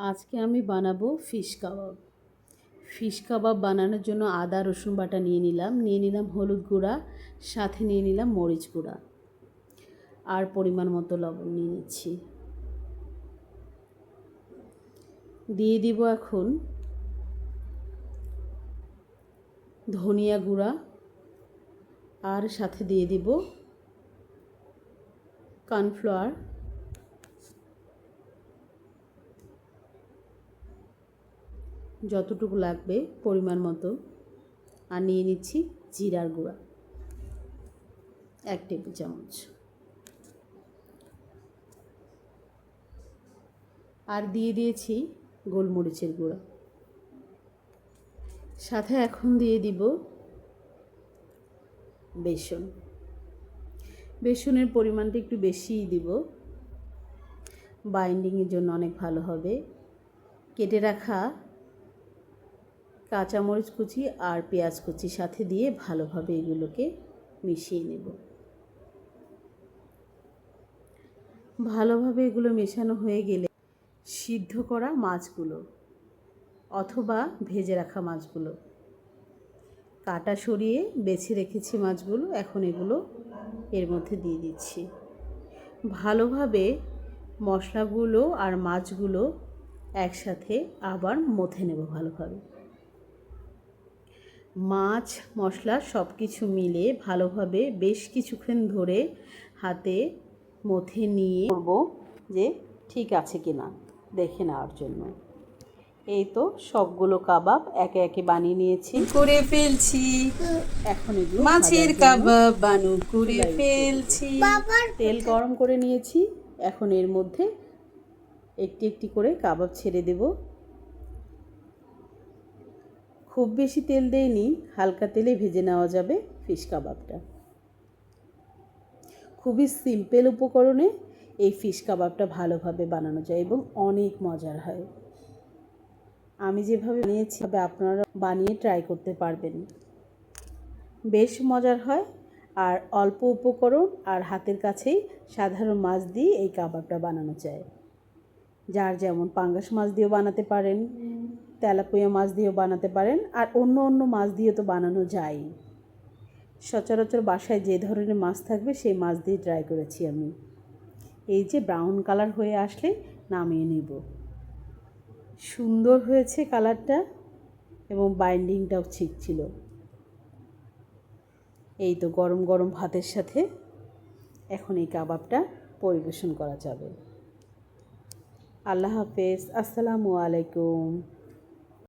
আজকে আমি বানাবো ফিশ কাবাব। ফিশ কাবাব বানানোর জন্য আদা রসুন বাটা নিয়ে নিলাম হলুদ গুঁড়া, সাথে নিয়ে নিলাম মরিচ গুঁড়া আর পরিমাণ মতো লবণ নিয়ে নিচ্ছি। দিয়ে দিব এখন ধনিয়া গুঁড়া আর সাথে দিয়ে দিব কর্নফ্লাওয়ার, যতটুকু লাগবে পরিমাণ মতো। আর নিয়ে নিচ্ছি জিরার গুঁড়া 1 টেবিল চামচ। আর দিয়ে দিয়েছি গোলমরিচের গুঁড়া। সাথে এখন দিয়ে দিব বেসন। বেসনের পরিমাণটা একটু বেশিই দিব, বাইন্ডিংয়ের জন্য অনেক ভালো হবে। কেটে রাখা কাঁচামরিচ কুচি আর পেঁয়াজ কুচি সাথে দিয়ে ভালোভাবে এগুলোকে মিশিয়ে নেব। ভালোভাবে এগুলো মেশানো হয়ে গেলে সিদ্ধ করা মাছগুলো অথবা ভেজে রাখা মাছগুলো কাটা সরিয়ে বেছে রেখেছি মাছগুলো, এখন এগুলো এর মধ্যে দিয়ে দিচ্ছি। ভালোভাবে মশলাগুলো আর মাছগুলো একসাথে আবার মথে নেব ভালোভাবে। মাছ মশলা সব কিছু মিলে ভালোভাবে বেশ কিছুক্ষণ ধরে হাতে মথে নিয়ে করব যে ঠিক আছে কিনা দেখে নেওয়ার জন্য। এই তো সবগুলো কাবাব একে একে বানিয়ে নিয়েছি, করে ফেলছি। এখন এগুলো মাছের কাবাব বানু করে ফেলছি। তেল গরম করে নিয়েছি, এখন এর মধ্যে একটি একটি করে কাবাব ছেড়ে দেব। খুব বেশি তেল দেইনি, হালকা তেলে ভেজে নেওয়া যাবে ফিশ কাবাবটা। খুবই সিম্পল উপকরণে এই ফিশ কাবাবটা ভালোভাবে বানানো যায় এবং অনেক মজার হয়। আমি যেভাবে বানিয়েছি আপনারা বানিয়ে ট্রাই করতে পারবেন, বেশ মজার হয়। আর অল্প উপকরণ আর হাতের কাছেই সাধারণ মাছ দিয়ে এই কাবাবটা বানানো যায়। যার যেমন পাঙ্গাস মাছ দিয়েও বানাতে পারেন, তেলাপিয়া মাছ দিয়েও বানাতে পারেন, আর অন্য অন্য মাছ দিয়ে তো বানানো যায়। সচরাচর বাসায় যে ধরনের মাছ থাকবে সেই মাছ দিয়ে ট্রাই করেছি আমি। এই যে ব্রাউন কালার হয়ে আসলে নামিয়ে নেব। সুন্দর হয়েছে কালারটা এবং বাইন্ডিংটাও ঠিক ছিল। এই তো গরম গরম ভাতের সাথে এখন এই কাবাবটা পরিবেশন করা যাবে। আল্লাহ হাফেজ, আসসালামু আলাইকুম।